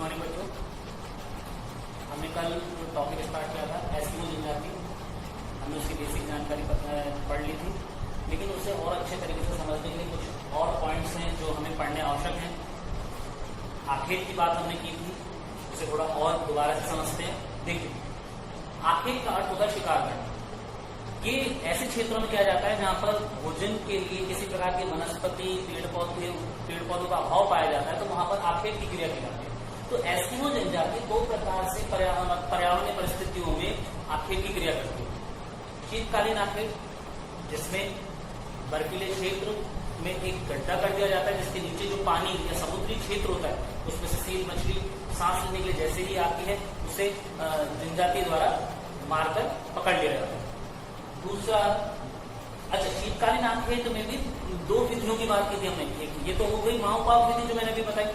Morning बच्चों। हमने कल जो टॉपिक स्टार्ट किया था एस्किमो जनजाति, हमने उसकी बेसिक जानकारी पढ़ ली थी, लेकिन उसे और अच्छे तरीके से समझने के लिए कुछ और पॉइंट्स हैं जो हमें पढ़ने आवश्यक हैं। आखेट की बात हमने की थी, उसे थोड़ा और दोबारा से समझते हैं। देखिए, आखेट का अर्थ होता है शिकार करना। ये ऐसे क्षेत्रों में किया जाता है जहां पर भोजन के लिए किसी प्रकार की वनस्पति पेड़ पौधों का अभाव पाया जाता है, तो वहां पर आखेट की क्रिया की जाती है। तो एस्किमो जनजाति दो प्रकार से पर्यावरणीय परिस्थितियों में आखेट की क्रिया करती है। शीतकालीन आखेट, जिसमें बर्फीले क्षेत्र में एक गड्ढा कर दिया जाता है, जिसके नीचे जो पानी या समुद्री क्षेत्र होता है उसमें से सील मछली सांस लेने के लिए जैसे ही आती है उसे जनजाति द्वारा मारकर पकड़ लिया जाता है। दूसरा, अच्छा, शीतकालीन आखेट में भी दो विधियों की बात की थी हमने। एक ये तो हो गई माओपाक विधि जो मैंने अभी बताई,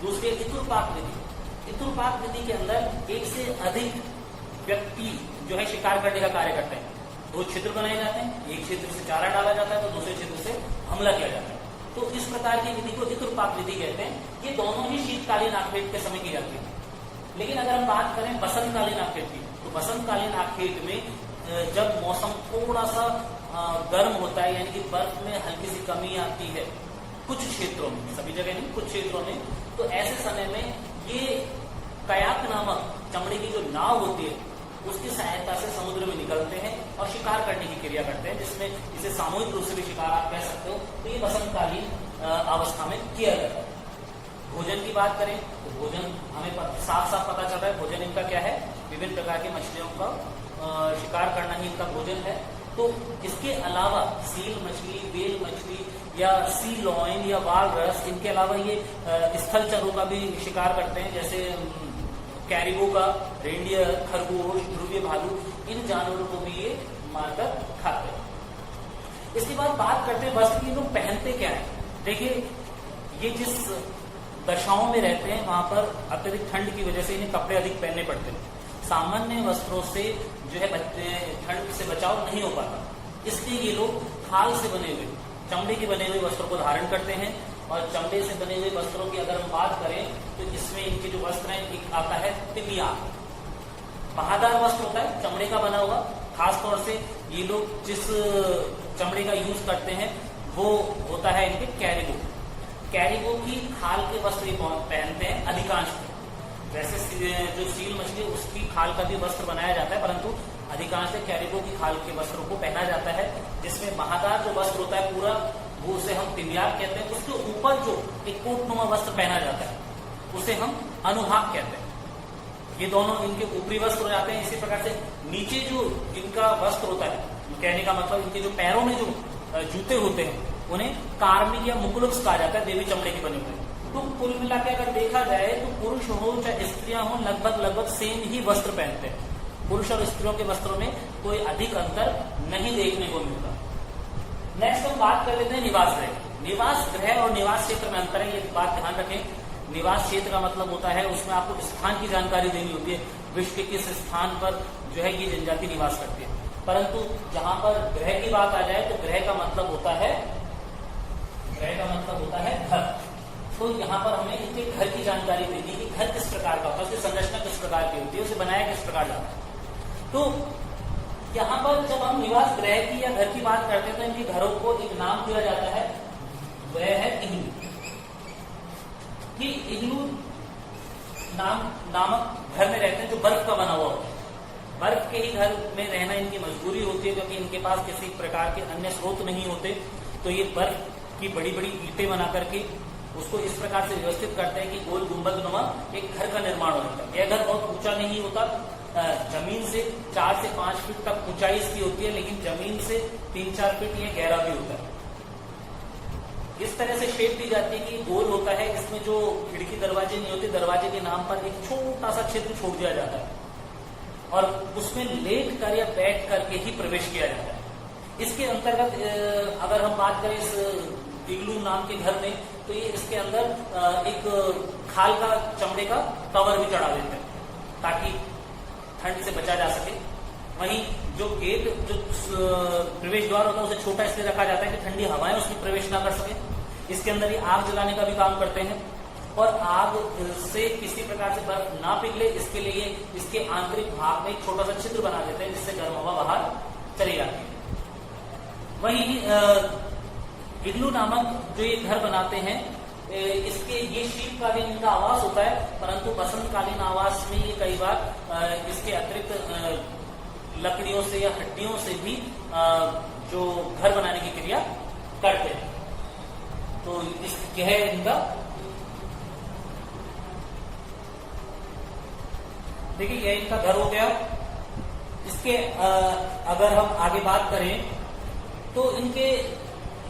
दूसरी इतुरपाक विधि। इतुरपाक विधि के अंदर एक से अधिक व्यक्ति जो है शिकार करने का कार्य करते हैं। दो क्षेत्र बनाए जाते हैं, एक क्षेत्र से चारा डाला जाता है तो दूसरे क्षेत्र से हमला किया जाता है। तो इस प्रकार की विधि को इतुरपाक विधि कहते हैं। ये दोनों ही शीतकालीन आखेट के समय की जाती है। लेकिन अगर हम बात करें बसंतकालीन आखेट की, तो बसंतकालीन आखेट में जब मौसम थोड़ा सा गर्म होता है, यानी कि बर्फ में हल्की सी कमी आती है कुछ क्षेत्रों में, सभी जगह नहीं, कुछ क्षेत्रों में, तो ऐसे समय में ये कयाक नामक चमड़े की जो नाव होती है उसकी सहायता से समुद्र में निकलते हैं और शिकार करने की क्रिया करते हैं, जिसमें इसे सामूहिक रूप से भी शिकार आप कह सकते हो। तो ये बसंतकालीन अवस्था में किया जाता है। भोजन की बात करें तो भोजन हमें साफ साफ पता चल रहा है, भोजन इनका क्या है, विभिन्न प्रकार की मछलियों का शिकार करना ही इनका भोजन है। तो इसके अलावा सील मछली, बेल मछली या सी लॉइन या वालरस, इनके अलावा ये स्थल चरों का भी शिकार करते हैं, जैसे कैरिबो का, रेंडियर, खरगोश, ध्रुवीय भालू, इन जानवरों को भी ये मारकर खाते हैं। इसके बाद बात करते हैं वस्त्र की, लोग पहनते क्या है। देखिए, ये जिस दशाओं में रहते हैं वहां पर अत्यधिक ठंड की वजह से इन्हें कपड़े अधिक पहनने पड़ते हैं। सामान्य वस्त्रों से जो है ठंड से बचाव नहीं हो पाता, इसलिए ये लोग खाल से बने हुए, चमड़े के बने हुए वस्त्रों को धारण करते हैं। और चमड़े से बने हुए वस्त्रों की अगर हम बात करें तो इसमें इनके जो वस्त्र हैं, एक आता है तिमिया, बहादार वस्त्र होता है चमड़े का बना हुआ। खासतौर से ये लोग जिस चमड़े का यूज करते हैं वो होता है इनके कैरिबो। कैरिबो की खाल के वस्त्र पहनते हैं अधिकांश। वैसे जो सील मछली उसकी खाल का भी वस्त्र बनाया जाता है, परंतु अधिकांश कैरिबो की खाल के वस्त्रों को पहना जाता है, जिसमें महादार जो वस्त्र होता है पूरा, वो उसे हम तिमियार कहते हैं। उसके ऊपर जो एक कोटनुमा वस्त्र पहना जाता है उसे हम अनुभाग कहते हैं। ये दोनों इनके ऊपरी वस्त्र हो जाते हैं। इसी प्रकार से नीचे जो इनका वस्त्र होता है, कहने का मतलब इनके जो पैरों में जो जूते होते हैं उन्हें कार्मिक या मुकुलक्स कहा जाता है, देवी चमड़े के बने हुए। तो कुल मिला के अगर देखा जाए तो पुरुष हो चाहे स्त्रियां हो, लगभग सेम ही वस्त्र पहनते हैं। पुरुष और स्त्रियों के वस्त्रों में कोई अधिक अंतर नहीं देखने को मिलता। नेक्स्ट हम बात कर लेते हैं निवास गृह। निवास गृह और निवास क्षेत्र में अंतर है, ये बात ध्यान रखें। निवास क्षेत्र का मतलब होता है उसमें आपको स्थान की जानकारी देनी होती है, विश्व के किस स्थान पर जो है ये जनजाति निवास करती है। परंतु जहां पर गृह की बात आ जाए तो गृह का मतलब होता है घर। तो यहाँ पर हमें इनके घर की जानकारी देनी है कि घर किस प्रकार का होता है, उसकी संरचना किस प्रकार की होती है, उसे बनाया किस प्रकार जाता है। तो यहाँ पर जब हम निवास गृह की या घर की बात करते हैं तो इनके घरों को एक नाम दिया जाता है, वह है इग्लू। कि इग्लू नामक घर में रहते हैं जो बर्फ का बना हुआ होता है। बर्फ के ही घर में रहना इनकी मजबूरी होती है, क्योंकि इनके पास किसी प्रकार के अन्य स्रोत नहीं होते। तो ये बर्फ की बड़ी बड़ी ईंटें बना करके उसको इस प्रकार से व्यवस्थित करते हैं कि गोल गुंबदनुमा एक घर का निर्माण हो जाता है। यह घर बहुत ऊंचा नहीं होता, जमीन से 4 से 5 फीट तक ऊंचाई इसकी होती है, लेकिन जमीन से 3-4 फीट ये गहरा भी होता है। इस तरह से शेप दी जाती है कि गोल होता है, इसमें जो खिड़की दरवाजे नहीं होते, दरवाजे के नाम पर एक छोटा सा छिद्र छोड़ दिया जाता है और उसमें लेट कर या बैठ करके ही प्रवेश किया जाता है। इसके अंतर्गत अगर हम बात करें इस इग्लू नाम के घर में, तो ये इसके अंदर एक खाल का चमड़े का कवर भी चढ़ा देते हैं ताकि ठंड से बचा जा सके। वहीं जो गेट, जो प्रवेश द्वार होता है उसे छोटा इसलिए रखा जाता है कि ठंडी हवाएं उसमें प्रवेश ना कर सके। इसके अंदर ये आग जलाने का भी काम करते हैं। और आग से किसी प्रकार से बर्फ ना पिघले, इसके लिए इसके आंतरिक भाग में एक छोटा सा छिद्र बना देते हैं, जिससे गर्म हवा बाहर चली जाती है। वहीं इग्लू नामक जो ये घर बनाते हैं, इसके ये शीतकालीन इनका आवास होता है, परंतु बसंतकालीन आवास में ये कई बार इसके अतिरिक्त लकड़ियों से या हड्डियों से भी जो घर बनाने की क्रिया करते हैं। तो यह है इनका, देखिए यह इनका घर हो गया। इसके अगर हम आगे बात करें तो इनके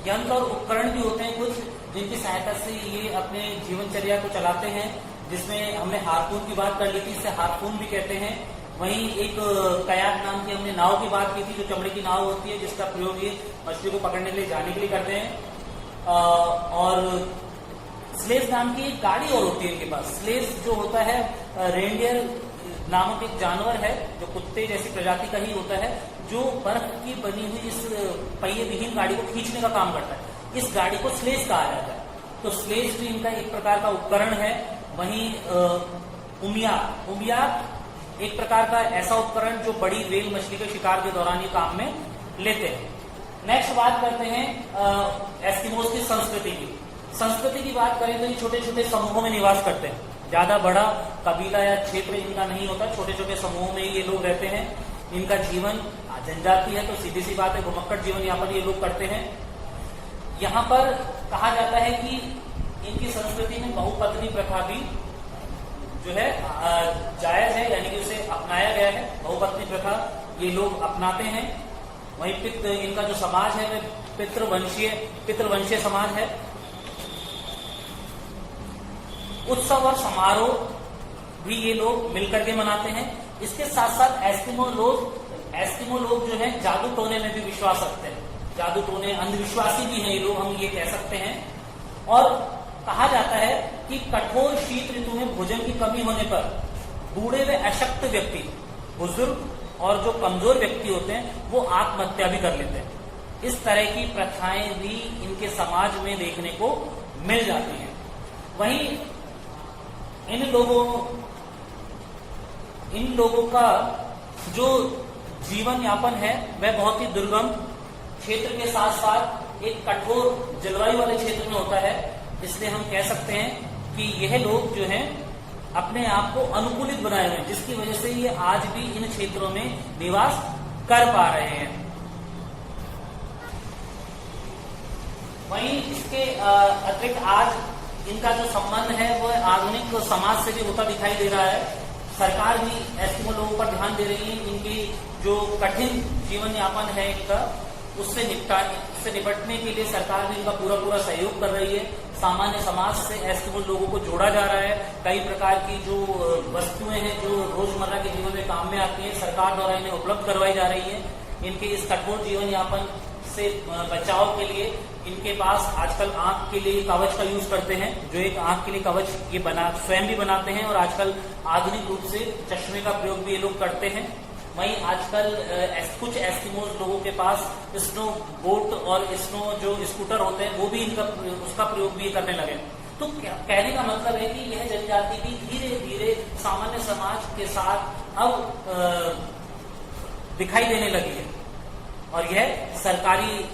यंत्र और उपकरण भी होते हैं कुछ, जिनकी सहायता से ये अपने जीवनचर्या को चलाते हैं, जिसमें हमने हार्पून की बात कर ली थी, इसे हार्पून भी कहते हैं। वहीं एक कयाक नाम की हमने नाव की बात की थी, जो चमड़े की नाव होती है, जिसका प्रयोग ये मछली को पकड़ने के लिए जाने के लिए करते हैं। और स्लेज नाम की एक गाड़ी और होती है इनके पास। स्लेज जो होता है रेंडियर नामक एक जानवर है, जो कुत्ते जैसी प्रजाति का ही होता है, जो बर्फ की बनी हुई इस पहिए विहीन गाड़ी को खींचने का काम करता है। इस गाड़ी को स्लेज कहा जाता है। तो स्लेज भी इनका एक प्रकार का उपकरण है। वहीं उमियाक एक प्रकार का ऐसा उपकरण जो बड़ी व्हेल मछली के शिकार के दौरान ये काम में लेते हैं। नेक्स्ट बात करते हैं एस्किमोस की संस्कृति की। संस्कृति की बात करें तो ये छोटे छोटे समूहों में निवास करते हैं। ज्यादा बड़ा कबीला या क्षेत्र इनका नहीं होता, छोटे छोटे समूहों में ये लोग रहते हैं। इनका जीवन जनजाति है, तो सीधी सी बात है, घुमक्कड़ जीवन यापन ये लोग करते हैं। यहाँ पर कहा जाता है कि इनकी संस्कृति में बहुपत्नी प्रथा भी जो है जायज है, यानी कि उसे अपनाया गया है। बहुपत्नी प्रथा ये लोग अपनाते हैं। वहीं इनका जो समाज है वह पितृवंशीय समाज है। उत्सव और समारोह भी ये लोग मिलकर के मनाते हैं। इसके साथ साथ एस्किमो लोग जो है जादू टोने में भी विश्वास रखते हैं। जादू टोने अंधविश्वासी भी हैं ये लोग, हम ये कह सकते हैं। और कहा जाता है कि कठोर शीत ऋतु में भोजन की कमी होने पर बूढ़े व अशक्त व्यक्ति, बुजुर्ग और जो कमजोर व्यक्ति होते हैं वो आत्महत्या भी कर लेते हैं। इस तरह की प्रथाएं भी इनके समाज में देखने को मिल जाती हैं। वहीं इन लोगों का जो जीवन यापन है वह बहुत ही दुर्गम क्षेत्र के साथ साथ एक कठोर जलवायु वाले क्षेत्र में होता है। इसलिए हम कह सकते हैं कि यह लोग जो हैं अपने आप को अनुकूलित बनाए हुए हैं, जिसकी वजह से ये आज भी इन क्षेत्रों में निवास कर पा रहे हैं। वहीं इसके अतिरिक्त आज इनका जो संबंध है वह आधुनिक समाज से भी होता दिखाई दे रहा है। सरकार भी एस्किमो लोगों पर ध्यान दे रही है। इनकी जो कठिन जीवन यापन है इनका, उससे निपटने के लिए सरकार भी इनका पूरा सहयोग कर रही है। सामान्य समाज से एस्किमो लोगों को जोड़ा जा रहा है। कई प्रकार की जो वस्तुएं हैं जो रोजमर्रा के जीवन में काम में आती हैं, सरकार द्वारा इन्हें उपलब्ध करवाई जा रही है। इनके इस कठोर जीवन यापन से बचाव के लिए इनके पास आजकल आंख के लिए कवच का यूज करते हैं, जो एक आंख के लिए कवच ये स्वयं भी बनाते हैं, और आजकल आधुनिक रूप से चश्मे का प्रयोग भी ये लोग करते हैं। वहीं आजकल कुछ एस्किमोज लोगों के पास स्नो बोट और स्नो जो स्कूटर होते हैं वो भी उसका प्रयोग भी करने लगे। तो कहने का मतलब है कि यह जनजाति भी धीरे धीरे सामान्य समाज के साथ अब दिखाई देने लगी है, और यह सरकारी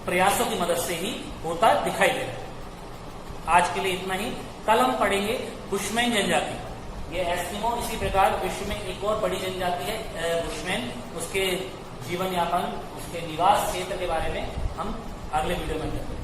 प्रयासों की मदद से ही होता दिखाई दे रहा है। आज के लिए इतना ही। कल हम पढ़ेंगे बुशमैन जनजाति। ये एस्किमो इसी प्रकार विश्व में एक और बड़ी जनजाति है बुशमैन। उसके जीवन यापन, उसके निवास क्षेत्र के बारे में हम अगले वीडियो में करेंगे।